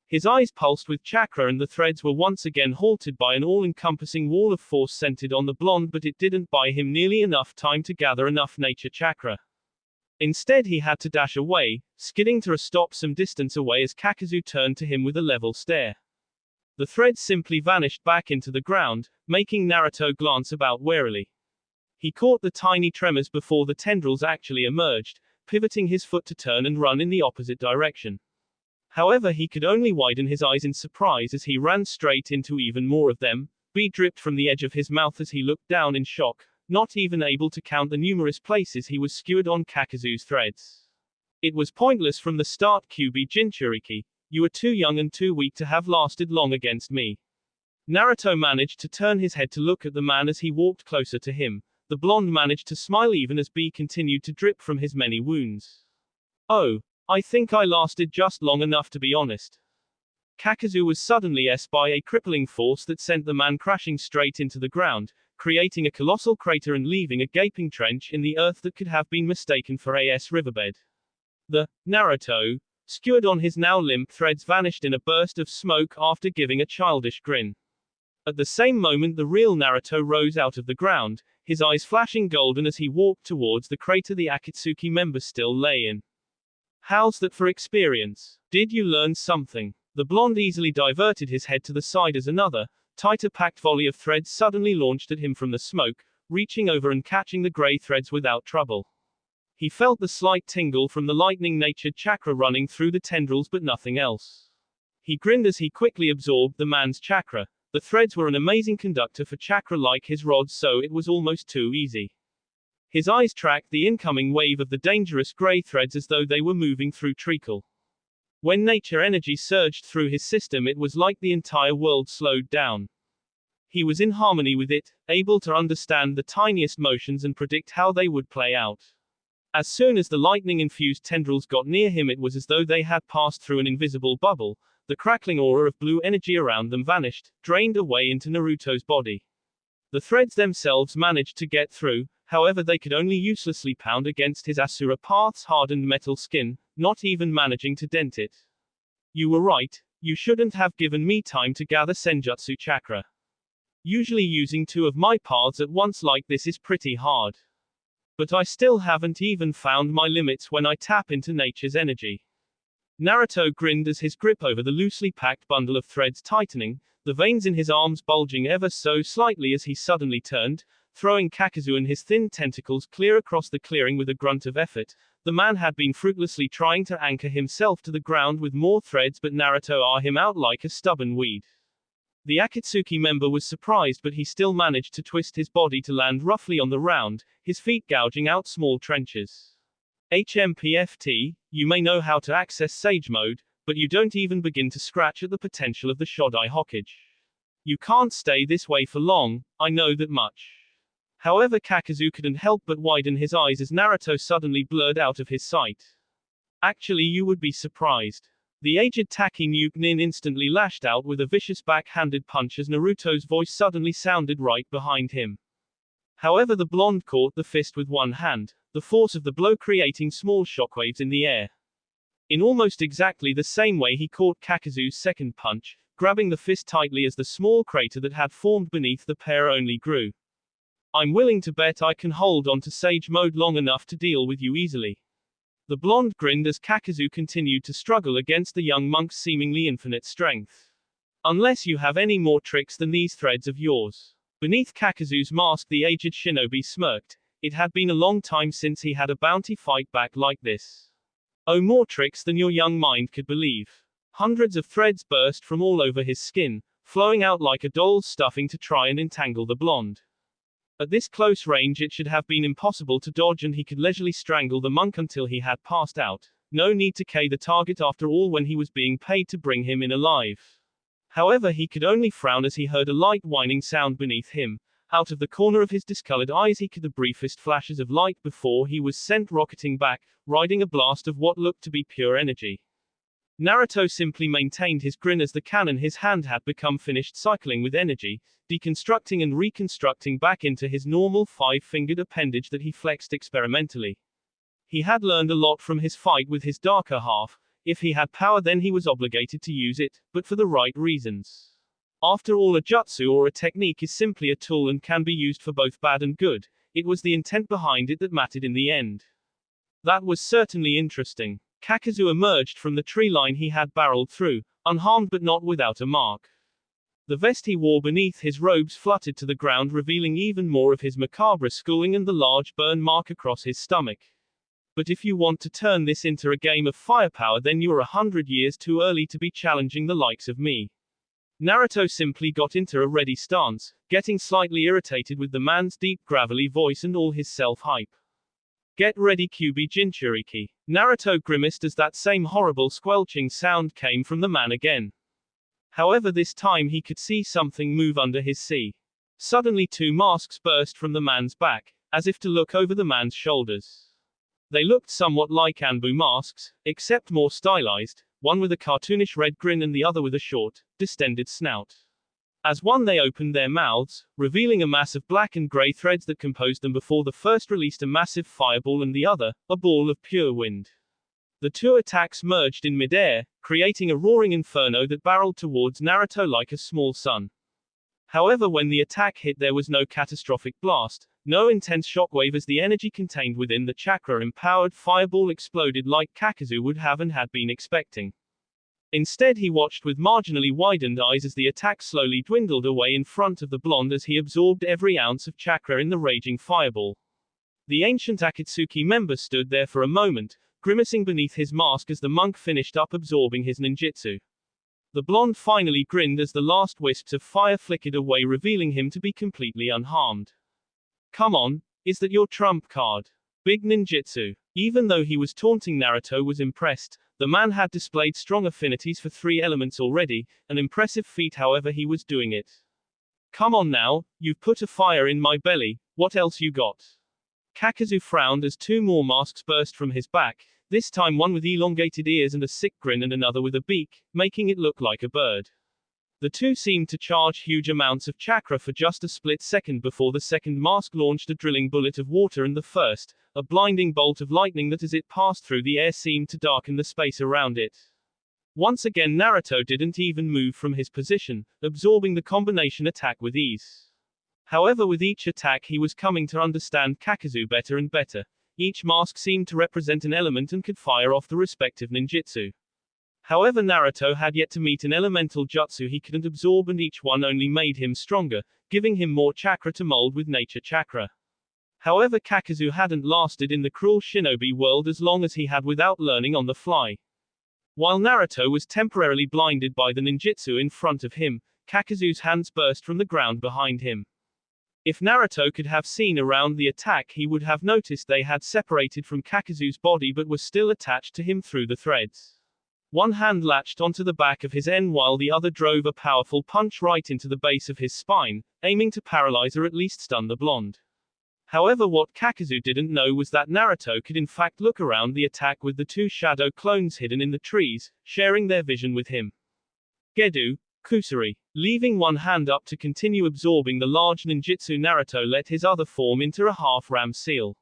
His eyes pulsed with chakra and the threads were once again halted by an all-encompassing wall of force centered on the blonde, but it didn't buy him nearly enough time to gather enough nature chakra. Instead he had to dash away, skidding to a stop some distance away as Kakazu turned to him with a level stare. The threads simply vanished back into the ground, making Naruto glance about warily. He caught the tiny tremors before the tendrils actually emerged, pivoting his foot to turn and run in the opposite direction. However, he could only widen his eyes in surprise as he ran straight into even more of them. Blood dripped from the edge of his mouth as he looked down in shock, not even able to count the numerous places he was skewered on Kakazu's threads. It was pointless from the start, QB Jinchuriki. You were too young and too weak to have lasted long against me. Naruto managed to turn his head to look at the man as he walked closer to him. The blonde managed to smile even as B continued to drip from his many wounds. Oh, I think I lasted just long enough to be honest. Kakazu was suddenly s by a crippling force that sent the man crashing straight into the ground, creating a colossal crater and leaving a gaping trench in the earth that could have been mistaken for a riverbed. The Naruto, skewered on his now limp threads, vanished in a burst of smoke after giving a childish grin. At the same moment the real Naruto rose out of the ground, his eyes flashing golden as he walked towards the crater the Akatsuki member still lay in. How's that for experience? Did you learn something? The blonde easily diverted his head to the side as another, tighter packed volley of threads suddenly launched at him from the smoke, reaching over and catching the gray threads without trouble. He felt the slight tingle from the lightning-natured chakra running through the tendrils but nothing else. He grinned as he quickly absorbed the man's chakra. The threads were an amazing conductor for chakra like his rods, so it was almost too easy. His eyes tracked the incoming wave of the dangerous gray threads as though they were moving through treacle. When nature energy surged through his system, it was like the entire world slowed down. He was in harmony with it, able to understand the tiniest motions and predict how they would play out. As soon as the lightning-infused tendrils got near him, it was as though they had passed through an invisible bubble. The crackling aura of blue energy around them vanished, drained away into Naruto's body. The threads themselves managed to get through, however they could only uselessly pound against his Asura Path's hardened metal skin, not even managing to dent it. You were right, you shouldn't have given me time to gather Senjutsu chakra. Usually using two of my paths at once like this is pretty hard. But I still haven't even found my limits when I tap into nature's energy. Naruto grinned as his grip over the loosely packed bundle of threads tightening, the veins in his arms bulging ever so slightly as he suddenly turned, throwing Kakazu and his thin tentacles clear across the clearing with a grunt of effort. The man had been fruitlessly trying to anchor himself to the ground with more threads, but Naruto awe him out like a stubborn weed. The Akatsuki member was surprised, but he still managed to twist his body to land roughly on the ground, his feet gouging out small trenches. HMPFT, you may know how to access Sage Mode, but you don't even begin to scratch at the potential of the Shodai Hokage. You can't stay this way for long, I know that much. However, Kakazu couldn't help but widen his eyes as Naruto suddenly blurred out of his sight. Actually, you would be surprised. The aged Taki Nuke Nin instantly lashed out with a vicious backhanded punch as Naruto's voice suddenly sounded right behind him. However, the blonde caught the fist with one hand, the force of the blow creating small shockwaves in the air. In almost exactly the same way, he caught Kakazu's second punch, grabbing the fist tightly as the small crater that had formed beneath the pair only grew. I'm willing to bet I can hold on to Sage Mode long enough to deal with you easily. The blonde grinned as Kakazu continued to struggle against the young monk's seemingly infinite strength. Unless you have any more tricks than these threads of yours. Beneath Kakazu's mask, the aged shinobi smirked. It had been a long time since he had a bounty fight back like this. Oh, more tricks than your young mind could believe. Hundreds of threads burst from all over his skin, flowing out like a doll's stuffing to try and entangle the blonde. At this close range it should have been impossible to dodge, and he could leisurely strangle the monk until he had passed out. No need to K the target after all when he was being paid to bring him in alive. However, he could only frown as he heard a light whining sound beneath him. Out of the corner of his discolored eyes he could the briefest flashes of light before he was sent rocketing back, riding a blast of what looked to be pure energy. Naruto simply maintained his grin as the cannon his hand had become finished cycling with energy, deconstructing and reconstructing back into his normal five-fingered appendage that he flexed experimentally. He had learned a lot from his fight with his darker half. If he had power, then he was obligated to use it, but for the right reasons. After all, a jutsu or a technique is simply a tool and can be used for both bad and good. It was the intent behind it that mattered in the end. That was certainly interesting. Kakazu emerged from the tree line he had barreled through, unharmed but not without a mark. The vest he wore beneath his robes fluttered to the ground, revealing even more of his macabre schooling and the large burn mark across his stomach. But if you want to turn this into a game of firepower, then you're 100 years too early to be challenging the likes of me. Naruto simply got into a ready stance, getting slightly irritated with the man's deep gravelly voice and all his self-hype. Get ready Kyuubi Jinchuriki. Naruto grimaced as that same horrible squelching sound came from the man again. However, this time he could see something move under his sea. Suddenly two masks burst from the man's back, as if to look over the man's shoulders. They looked somewhat like Anbu masks, except more stylized, one with a cartoonish red grin and the other with a short, distended snout. As one they opened their mouths, revealing a mass of black and grey threads that composed them. Before the first released a massive fireball and the other, a ball of pure wind. The two attacks merged in midair, creating a roaring inferno that barreled towards Naruto like a small sun. However, when the attack hit, there was no catastrophic blast, no intense shockwave, as the energy contained within the chakra-empowered fireball exploded like Kakazu would have and had been expecting. Instead, he watched with marginally widened eyes as the attack slowly dwindled away in front of the blonde as he absorbed every ounce of chakra in the raging fireball. The ancient Akatsuki member stood there for a moment, grimacing beneath his mask as the monk finished up absorbing his ninjutsu. The blonde finally grinned as the last wisps of fire flickered away, revealing him to be completely unharmed. Come on, is that your trump card? Big ninjutsu. Even though he was taunting, Naruto was impressed. The man had displayed strong affinities for 3 elements already, an impressive feat. However, he was doing it. Come on now, you've put a fire in my belly, what else you got? Kakazu frowned as 2 more masks burst from his back, this time one with elongated ears and a sick grin and another with a beak, making it look like a bird. The two seemed to charge huge amounts of chakra for just a split second before the second mask launched a drilling bullet of water and the first, a blinding bolt of lightning that as it passed through the air seemed to darken the space around it. Once again, Naruto didn't even move from his position, absorbing the combination attack with ease. However, with each attack he was coming to understand Kakazu better and better. Each mask seemed to represent an element and could fire off the respective ninjutsu. However, Naruto had yet to meet an elemental jutsu he couldn't absorb, and each one only made him stronger, giving him more chakra to mold with nature chakra. However, Kakazu hadn't lasted in the cruel shinobi world as long as he had without learning on the fly. While Naruto was temporarily blinded by the ninjutsu in front of him, Kakazu's hands burst from the ground behind him. If Naruto could have seen around the attack, he would have noticed they had separated from Kakazu's body but were still attached to him through the threads. One hand latched onto the back of his neck while the other drove a powerful punch right into the base of his spine, aiming to paralyze or at least stun the blonde. However, what Kakazu didn't know was that Naruto could in fact look around the attack with the 2 shadow clones hidden in the trees, sharing their vision with him. Gedu, Kusari. Leaving one hand up to continue absorbing the large ninjutsu, Naruto let his other form into a half-ram seal.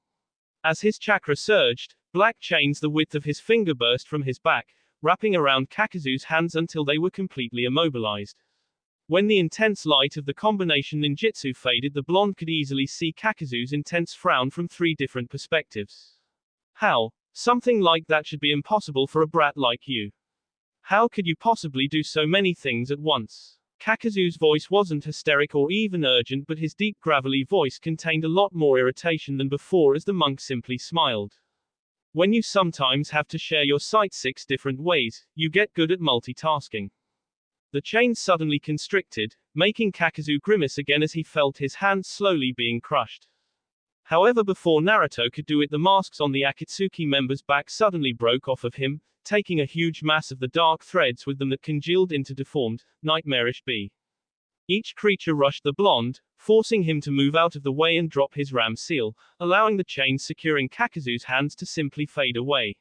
As his chakra surged, black chains the width of his finger burst from his back, wrapping around Kakazu's hands until they were completely immobilized. When the intense light of the combination ninjutsu faded, the blonde could easily see Kakazu's intense frown from 3 different perspectives. How? Something like that should be impossible for a brat like you. How could you possibly do so many things at once? Kakazu's voice wasn't hysteric or even urgent, but his deep gravelly voice contained a lot more irritation than before as the monk simply smiled. When you sometimes have to share your sight 6 different ways, you get good at multitasking. The chains suddenly constricted, making Kakazu grimace again as he felt his hands slowly being crushed. However, before Naruto could do it, the masks on the Akatsuki member's back suddenly broke off of him, taking a huge mass of the dark threads with them that congealed into deformed, nightmarish bee. Each creature rushed the blonde, forcing him to move out of the way and drop his ram seal, allowing the chains securing Kakazu's hands to simply fade away.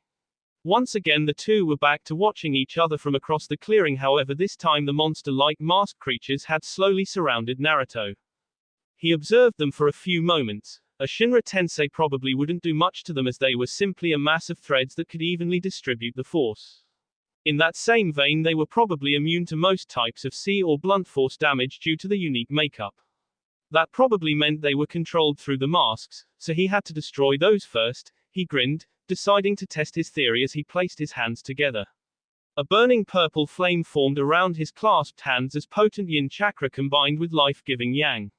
Once again, the two were back to watching each other from across the clearing. However, this time the monster-like masked creatures had slowly surrounded Naruto. He observed them for a few moments. A Shinra Tensei probably wouldn't do much to them, as they were simply a mass of threads that could evenly distribute the force. In that same vein, they were probably immune to most types of C or blunt force damage due to the unique makeup. That probably meant they were controlled through the masks, so he had to destroy those first. He grinned, deciding to test his theory as he placed his hands together. A burning purple flame formed around his clasped hands as potent yin chakra combined with life-giving yang.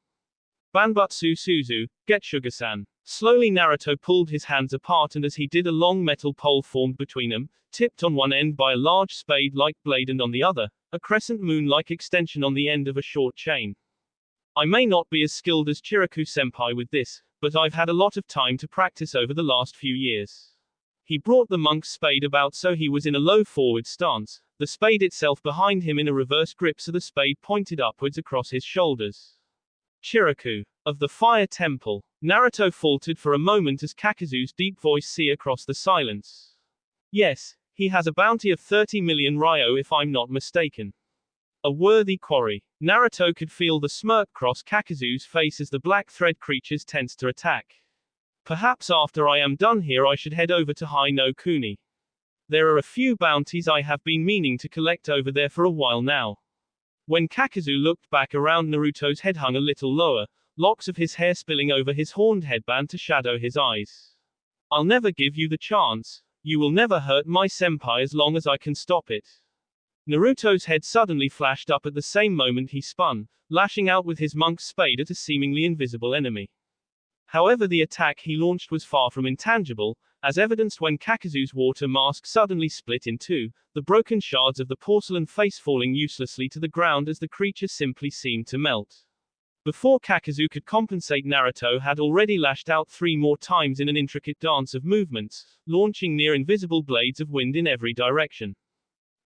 Banbutsu Suzu, get Sugar-san. Slowly Naruto pulled his hands apart, and as he did, a long metal pole formed between them, tipped on one end by a large spade-like blade and on the other, a crescent moon-like extension on the end of a short chain. I may not be as skilled as Chiraku-senpai with this, but I've had a lot of time to practice over the last few years. He brought the monk's spade about so he was in a low forward stance, the spade itself behind him in a reverse grip so the spade pointed upwards across his shoulders. Chiraku. Of the Fire Temple. Naruto faltered for a moment as Kakazu's deep voice seeped across the silence. Yes, he has a bounty of 30 million ryo if I'm not mistaken. A worthy quarry. Naruto could feel the smirk cross Kakazu's face as the black thread creatures tensed to attack. Perhaps after I am done here I should head over to Hai no Kuni. There are a few bounties I have been meaning to collect over there for a while now. When Kakazu looked back around, Naruto's head hung a little lower, locks of his hair spilling over his horned headband to shadow his eyes. I'll never give you the chance. You will never hurt my senpai as long as I can stop it. Naruto's head suddenly flashed up at the same moment he spun, lashing out with his monk's spade at a seemingly invisible enemy. However, the attack he launched was far from intangible, as evidenced when Kakazu's water mask suddenly split in two, the broken shards of the porcelain face falling uselessly to the ground as the creature simply seemed to melt. Before Kakazu could compensate, Naruto had already lashed out 3 more times in an intricate dance of movements, launching near-invisible blades of wind in every direction.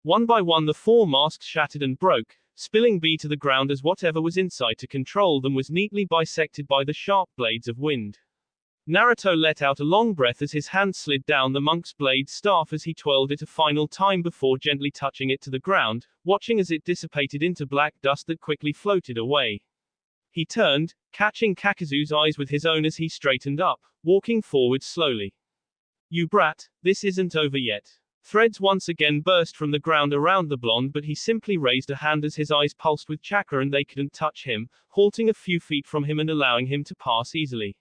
One by one the 4 masks shattered and broke, spilling to the ground as whatever was inside to control them was neatly bisected by the sharp blades of wind. Naruto let out a long breath as his hand slid down the monk's blade staff as he twirled it a final time before gently touching it to the ground, watching as it dissipated into black dust that quickly floated away. He turned, catching Kakazu's eyes with his own as he straightened up, walking forward slowly. You brat, this isn't over yet. Threads once again burst from the ground around the blonde, but he simply raised a hand as his eyes pulsed with chakra and they couldn't touch him, halting a few feet from him and allowing him to pass easily.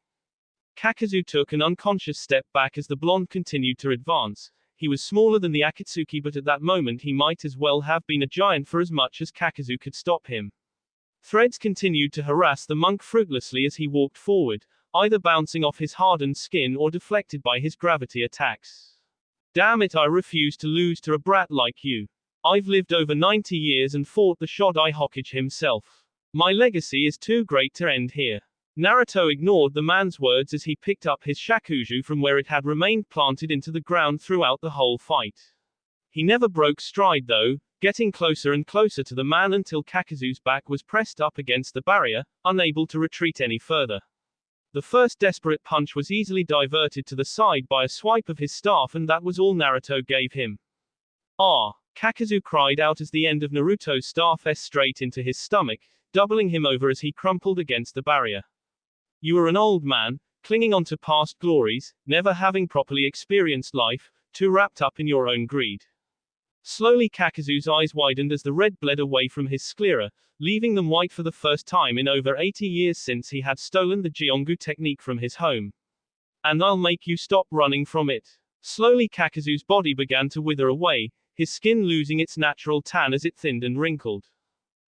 Kakazu took an unconscious step back as the blonde continued to advance. He was smaller than the Akatsuki, but at that moment he might as well have been a giant for as much as Kakazu could stop him. Threads continued to harass the monk fruitlessly as he walked forward, either bouncing off his hardened skin or deflected by his gravity attacks. Damn it, I refuse to lose to a brat like you. I've lived over 90 years and fought the Shodai Hokage himself. My legacy is too great to end here. Naruto ignored the man's words as he picked up his shakuju from where it had remained planted into the ground throughout the whole fight. He never broke stride though, getting closer and closer to the man until Kakazu's back was pressed up against the barrier, unable to retreat any further. The first desperate punch was easily diverted to the side by a swipe of his staff, and that was all Naruto gave him. Ah! Kakazu cried out as the end of Naruto's staff straight into his stomach, doubling him over as he crumpled against the barrier. You are an old man, clinging on to past glories, never having properly experienced life, too wrapped up in your own greed. Slowly Kakazu's eyes widened as the red bled away from his sclera, leaving them white for the first time in over 80 years since he had stolen the Gyeongu technique from his home. And I'll make you stop running from it. Slowly Kakazu's body began to wither away, his skin losing its natural tan as it thinned and wrinkled.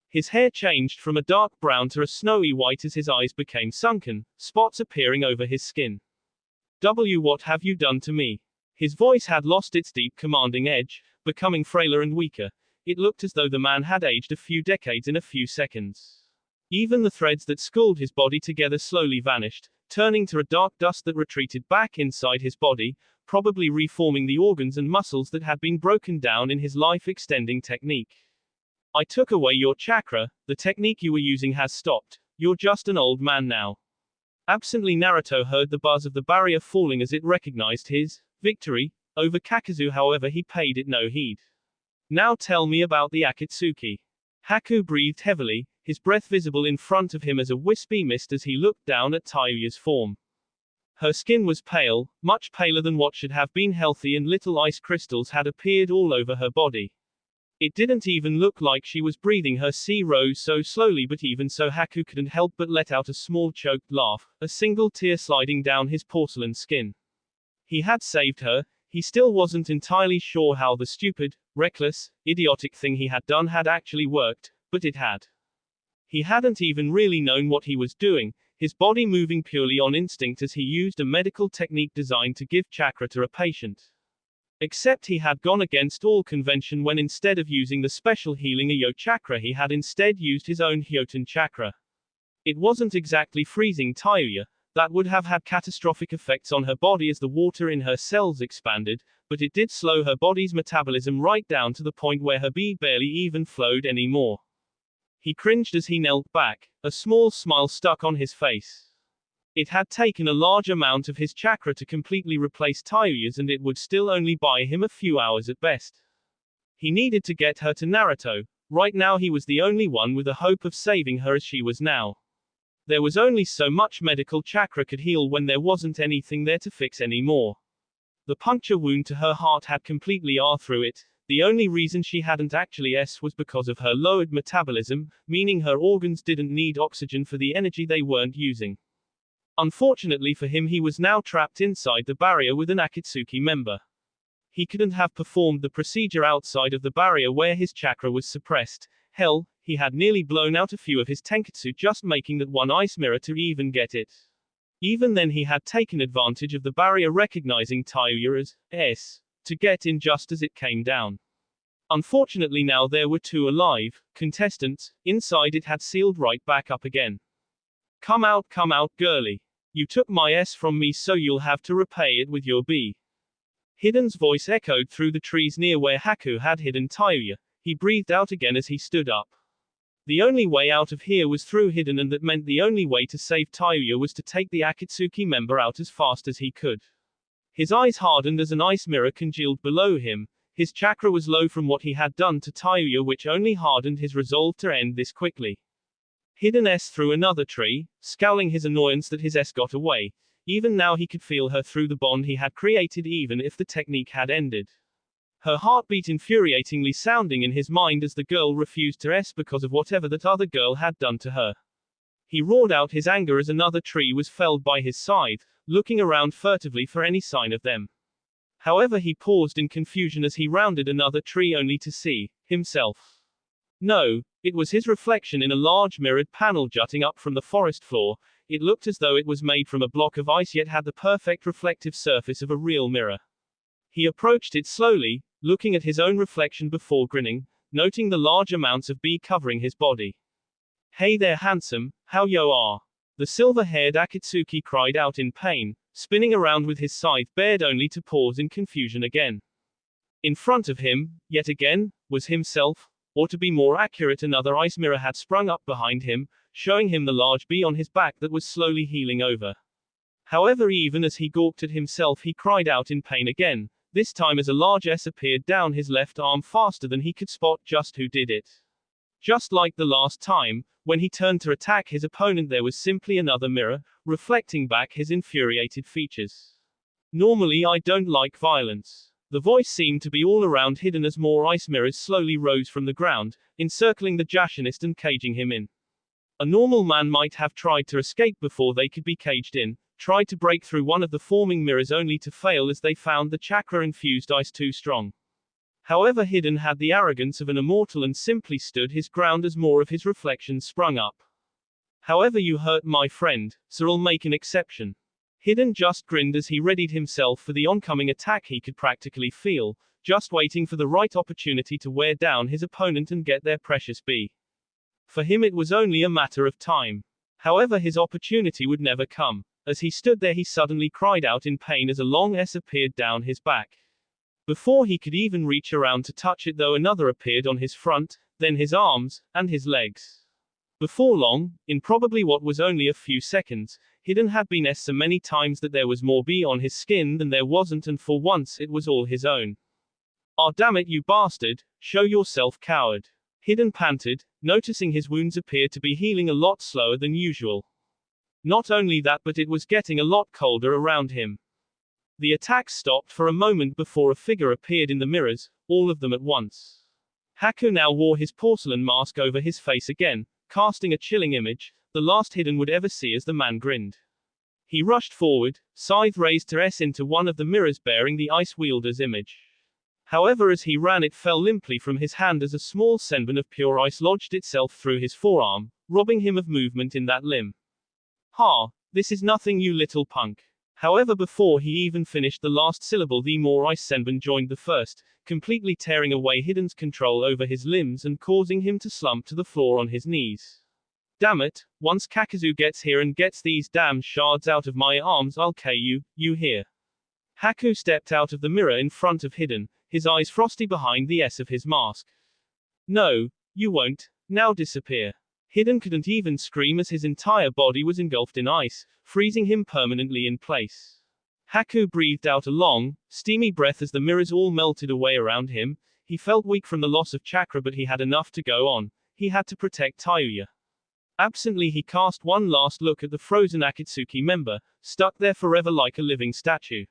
His hair changed from a dark brown to a snowy white as his eyes became sunken, spots appearing over his skin. What have you done to me? His voice had lost its deep commanding edge, becoming frailer and weaker. It looked as though the man had aged a few decades in a few seconds. Even the threads that schooled his body together slowly vanished, turning to a dark dust that retreated back inside his body, probably reforming the organs and muscles that had been broken down in his life-extending technique. I took away your chakra, the technique you were using has stopped, you're just an old man now. Absently Naruto heard the buzz of the barrier falling as it recognized his victory over Kakazu, however he paid it no heed. Now tell me about the Akatsuki. Haku breathed heavily, his breath visible in front of him as a wispy mist as he looked down at Tayuya's form. Her skin was pale, much paler than what should have been healthy, and little ice crystals had appeared all over her body. It didn't even look like she was breathing. Her sea rose so slowly, but even so Haku couldn't help but let out a small choked laugh, a single tear sliding down his porcelain skin. He had saved her. He still wasn't entirely sure how the stupid, reckless, idiotic thing he had done had actually worked, but it had. He hadn't even really known what he was doing. his body moving purely on instinct as he used a medical technique designed to give chakra to a patient. Except he had gone against all convention when instead of using the special healing Ayo chakra he had instead used his own Hyoten chakra. It wasn't exactly freezing Tayuya, that would have had catastrophic effects on her body as the water in her cells expanded, but it did slow her body's metabolism right down to the point where her bi barely even flowed anymore. He cringed as he knelt back, a small smile stuck on his face. It had taken a large amount of his chakra to completely replace Tayuya's and it would still only buy him a few hours at best. He needed to get her to Naruto. Right now he was the only one with a hope of saving her as she was now. There was only so much medical chakra could heal when there wasn't anything there to fix anymore. The puncture wound to her heart had completely R through it. The only reason she hadn't actually S was because of her lowered metabolism, meaning her organs didn't need oxygen for the energy they weren't using. Unfortunately for him he was now trapped inside the barrier with an Akatsuki member. He couldn't have performed the procedure outside of the barrier where his chakra was suppressed. Hell, he had nearly blown out a few of his tenketsu just making that one ice mirror to even get it. Even then he had taken advantage of the barrier recognizing Tayuya as S to get in just as it came down. Unfortunately now there were two alive contestants, inside it had sealed right back up again. Come out, girly. You took my S from me so you'll have to repay it with your B. Hiden's voice echoed through the trees near where Haku had hidden Tayuya. He breathed out again as he stood up. The only way out of here was through Hiden and that meant the only way to save Tayuya was to take the Akatsuki member out as fast as he could. His eyes hardened as an ice mirror congealed below him. His chakra was low from what he had done to Tayuya which only hardened his resolve to end this quickly. Hiden S through another tree, scowling his annoyance that his S got away. Even now he could feel her through the bond he had created even if the technique had ended. Her heartbeat infuriatingly sounding in his mind as the girl refused to S because of whatever that other girl had done to her. He roared out his anger as another tree was felled by his scythe, looking around furtively for any sign of them. However he paused in confusion as he rounded another tree only to see himself. No, it was his reflection in a large mirrored panel jutting up from the forest floor. It looked as though it was made from a block of ice yet had the perfect reflective surface of a real mirror. He approached it slowly, looking at his own reflection before grinning, noting the large amounts of B covering his body. Hey there handsome, how yo are? The silver-haired Akatsuki cried out in pain, spinning around with his scythe bared only to pause in confusion again. In front of him, yet again, was himself, or to be more accurate another ice mirror had sprung up behind him, showing him the large bee on his back that was slowly healing over. However even as he gawked at himself he cried out in pain again, this time as a large S appeared down his left arm faster than he could spot just who did it. Just like the last time, when he turned to attack his opponent there was simply another mirror, reflecting back his infuriated features. Normally I don't like violence. The voice seemed to be all around Hiden as more ice mirrors slowly rose from the ground, encircling the Jashinist and caging him in. A normal man might have tried to escape before they could be caged in, tried to break through one of the forming mirrors only to fail as they found the chakra-infused ice too strong. However Hiden had the arrogance of an immortal and simply stood his ground as more of his reflections sprung up. However you hurt my friend, so I'll make an exception. Hiden just grinned as he readied himself for the oncoming attack he could practically feel, just waiting for the right opportunity to wear down his opponent and get their precious B. For him it was only a matter of time. However his opportunity would never come. As he stood there he suddenly cried out in pain as a long S appeared down his back. Before he could even reach around to touch it though another appeared on his front, then his arms, and his legs. Before long, in probably what was only a few seconds, Hiden had been S so many times that there was more B on his skin than there wasn't and for once it was all his own. Ah damn it you bastard, show yourself coward. Hiden panted, noticing his wounds appeared to be healing a lot slower than usual. Not only that but it was getting a lot colder around him. The attack stopped for a moment before a figure appeared in the mirrors, all of them at once. Haku now wore his porcelain mask over his face again, casting a chilling image, the last Hiden would ever see as the man grinned. He rushed forward, scythe raised to S into one of the mirrors bearing the ice wielder's image. However as he ran it fell limply from his hand as a small senbon of pure ice lodged itself through his forearm, robbing him of movement in that limb. Ha, this is nothing, you little punk. However, before he even finished the last syllable, the more ice Senbon joined the first, completely tearing away Hiden's control over his limbs and causing him to slump to the floor on his knees. Damn it, once Kakazu gets here and gets these damn shards out of my arms, I'll KO you hear? Haku stepped out of the mirror in front of Hiden, his eyes frosty behind the S of his mask. No, you won't, now disappear. Hiden couldn't even scream as his entire body was engulfed in ice, freezing him permanently in place. Haku breathed out a long, steamy breath as the mirrors all melted away around him. He felt weak from the loss of chakra, but he had enough to go on. He had to protect Tayuya. Absently, he cast one last look at the frozen Akatsuki member, stuck there forever like a living statue.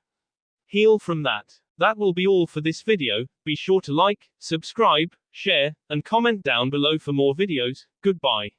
Heal from that. That will be all for this video. Be sure to like, subscribe, share, and comment down below for more videos. Goodbye.